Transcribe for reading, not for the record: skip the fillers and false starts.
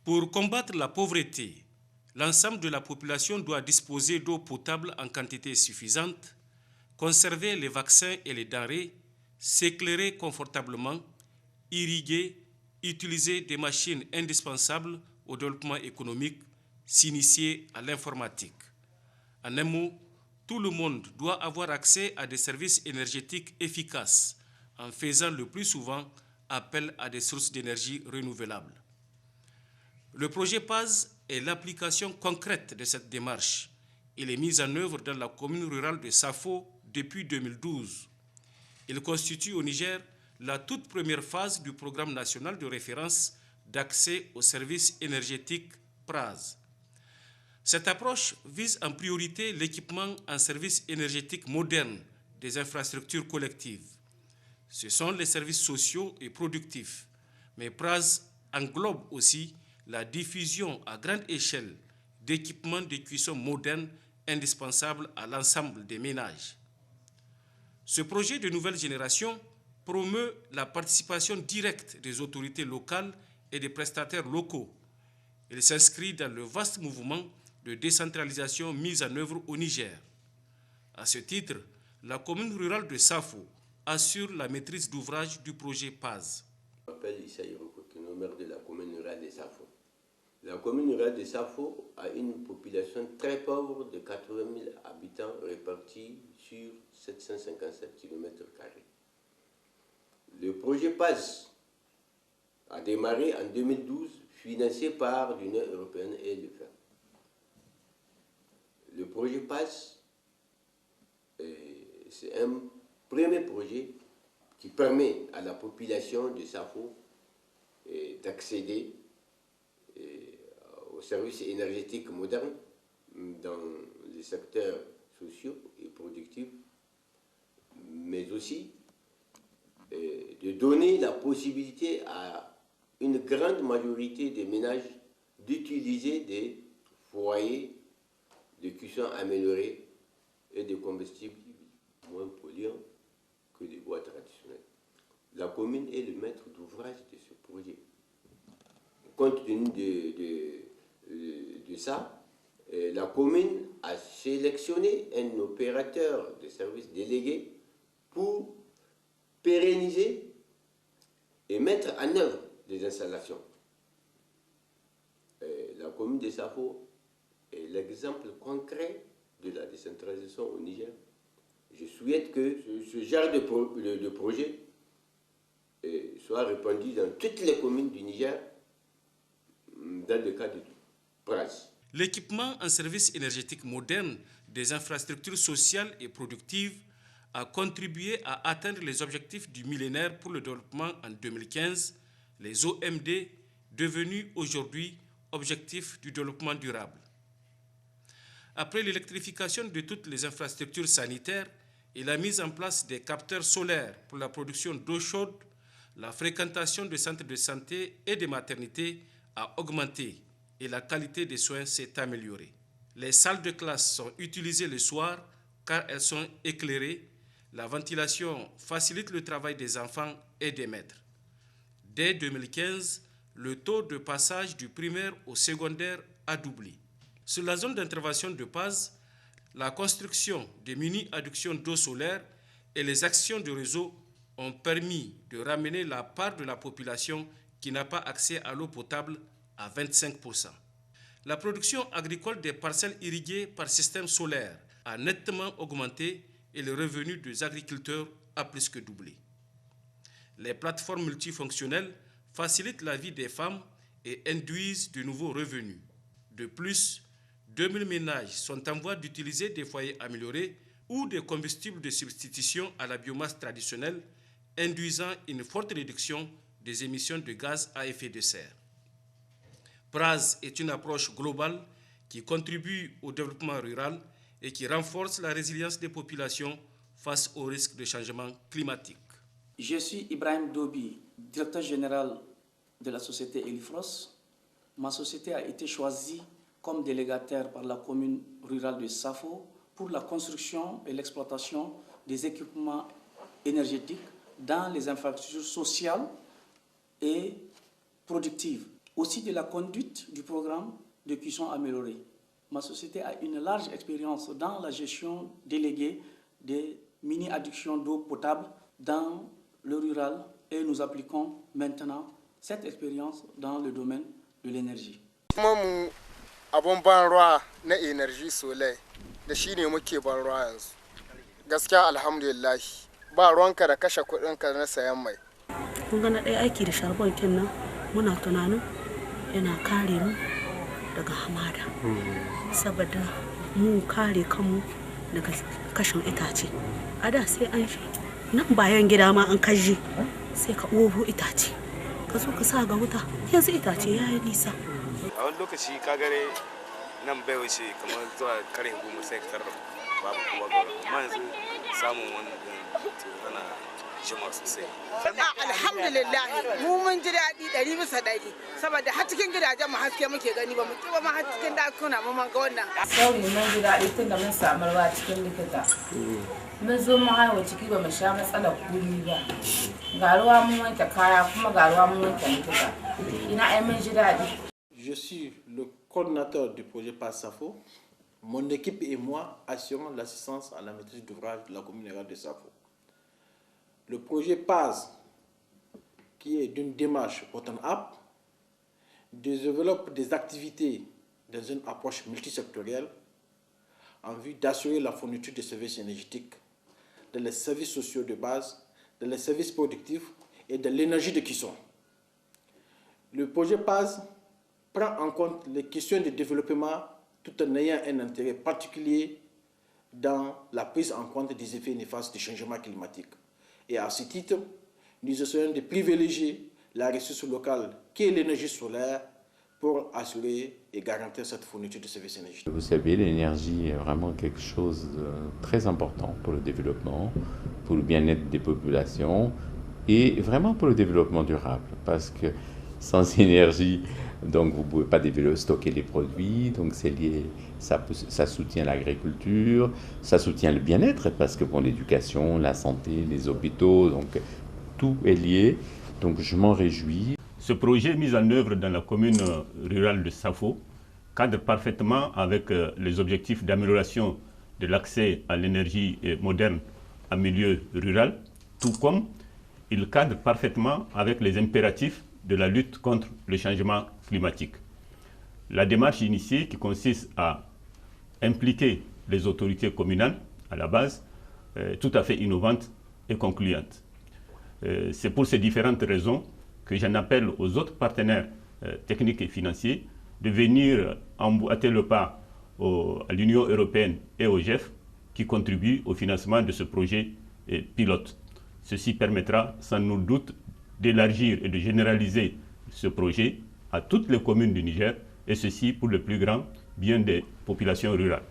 Pour combattre la pauvreté, l'ensemble de la population doit disposer d'eau potable en quantité suffisante, conserver les vaccins et les denrées, s'éclairer confortablement, irriguer, utiliser des machines indispensables au développement économique, s'initier à l'informatique. En un mot, tout le monde doit avoir accès à des services énergétiques efficaces en faisant le plus souvent appel à des sources d'énergie renouvelables. Le projet PAZ est l'application concrète de cette démarche. Il est mis en œuvre dans la commune rurale de Safo depuis 2012. Il constitue au Niger la toute première phase du programme national de référence d'accès aux services énergétiques PRAS. Cette approche vise en priorité l'équipement en services énergétiques modernes des infrastructures collectives. Ce sont les services sociaux et productifs, mais PRAS englobe aussi la diffusion à grande échelle d'équipements de cuisson modernes indispensables à l'ensemble des ménages. Ce projet de nouvelle génération promeut la participation directe des autorités locales et des prestataires locaux. Il s'inscrit dans le vaste mouvement de décentralisation mis en œuvre au Niger. À ce titre, la commune rurale de Safo assure la maîtrise d'ouvrage du projet PAZ. Je m'appelle Issa Hirokokino, maire de la commune rurale de Safo. La commune rurale de Safo a une population très pauvre de 80 000 habitants répartis sur 757 km². Le projet PAZ a démarré en 2012, financé par l'Union européenne et le FED. Le projet PAZ, c'est un premier projet qui permet à la population de Safo d'accéder aux services énergétiques modernes dans les secteurs sociaux et productifs, mais aussi de donner la possibilité à une grande majorité des ménages d'utiliser des foyers de cuisson améliorés et de combustibles moins polluants que les bois traditionnels. La commune est le maître d'ouvrage de ce projet. Compte tenu de ça, la commune a sélectionné un opérateur de services délégué pour pérenniser et mettre en œuvre des installations. La commune de Safo est l'exemple concret de la décentralisation au Niger. Je souhaite que ce genre de projet soit répandu dans toutes les communes du Niger dans le cadre du PRAS. L'équipement en services énergétiques modernes des infrastructures sociales et productives a contribué à atteindre les objectifs du millénaire pour le développement en 2015, les OMD, devenus aujourd'hui objectifs du développement durable. Après l'électrification de toutes les infrastructures sanitaires et la mise en place des capteurs solaires pour la production d'eau chaude, la fréquentation des centres de santé et des maternités a augmenté et la qualité des soins s'est améliorée. Les salles de classe sont utilisées le soir car elles sont éclairées. La ventilation facilite le travail des enfants et des maîtres. Dès 2015, le taux de passage du primaire au secondaire a doublé. Sur la zone d'intervention de PAZ, la construction des mini-adductions d'eau solaire et les actions de réseau ont permis de ramener la part de la population qui n'a pas accès à l'eau potable à 25%. La production agricole des parcelles irriguées par système solaire a nettement augmenté et le revenu des agriculteurs a plus que doublé. Les plateformes multifonctionnelles facilitent la vie des femmes et induisent de nouveaux revenus. De plus, 2000 ménages sont en voie d'utiliser des foyers améliorés ou des combustibles de substitution à la biomasse traditionnelle, induisant une forte réduction des émissions de gaz à effet de serre. PRAS est une approche globale qui contribue au développement rural et qui renforce la résilience des populations face aux risques de changement climatique. Je suis Ibrahim Dobi, directeur général de la société Elifros. Ma société a été choisie comme délégataire par la commune rurale de Safo pour la construction et l'exploitation des équipements énergétiques dans les infrastructures sociales et productives. aussi de la conduite du programme de cuisson améliorée. Ma société a une large expérience dans la gestion déléguée des mini-adductions d'eau potable dans le rural et nous appliquons maintenant cette expérience dans le domaine de l'énergie. Abun ban ruwa na energy solar da shi ne muke ban ruwa yanzu. Gaskiya alhamdulillah ba ruwanka da kashe kuɗinka na sayan mai. Kun ga na ɗaya aiki da sharbon kin nan muna tunanin yana kare mu daga hamada. Saboda mu kare kanmu daga kashin itace. A da sai an shi nan bayan gida ma an kaje sai ka obo itace. Ka zo ka sa ga wuta yanzu itace ya yi nisa. A wani lokaci ka gare nan bai wuce kamar zuwa karin goma sai ka babu kowa ga amma yanzu samun wani ana jima sosai. Alhamdulillah mu mun ji daɗi 100% saboda har cikin gidajen mu haske muke gani ba mu ki ba ma har cikin dakuna mu man ga wannan. Sauri mun ji daɗi tunda mun samu ruwa cikin likita. Mun zo mu haihuwa ciki ba mu sha matsalar kuri ba. Ga ruwa mun wanke kaya kuma ga ruwa mun wanke likita. Ina ai mun ji daɗi. Je suis le coordinateur du projet PAS-SAFO. Mon équipe et moi assurons l'assistance à la maîtrise d'ouvrage de la commune rurale de Safo. Le projet PAS, qui est d'une démarche bottom-up, développe des activités dans une approche multisectorielle en vue d'assurer la fourniture de services énergétiques, dans les services sociaux de base, dans les services productifs et de l'énergie de cuisson. Le projet PAS prend en compte les questions de développement tout en ayant un intérêt particulier dans la prise en compte des effets néfastes du changement climatique. Et à ce titre, nous essayons de privilégier la ressource locale qui est l'énergie solaire pour assurer et garantir cette fourniture de services énergétiques. Vous savez, l'énergie est vraiment quelque chose de très important pour le développement, pour le bien-être des populations et vraiment pour le développement durable. Parce que sans énergie, donc vous ne pouvez pas stocker les produits, donc c'est lié, ça soutient l'agriculture, ça soutient le bien-être, parce que pour l'éducation, la santé, les hôpitaux, donc tout est lié, donc je m'en réjouis. Ce projet mis en œuvre dans la commune rurale de Safo cadre parfaitement avec les objectifs d'amélioration de l'accès à l'énergie moderne en milieu rural, tout comme il cadre parfaitement avec les impératifs de la lutte contre le changement climatique. La démarche initiée qui consiste à impliquer les autorités communales à la base est tout à fait innovante et concluante. C'est pour ces différentes raisons que j'en appelle aux autres partenaires techniques et financiers de venir emboîter le pas à l'Union européenne et au GEF qui contribuent au financement de ce projet pilote. Ceci permettra sans nul doute d'élargir et de généraliser ce projet à toutes les communes du Niger, et ceci pour le plus grand bien des populations rurales.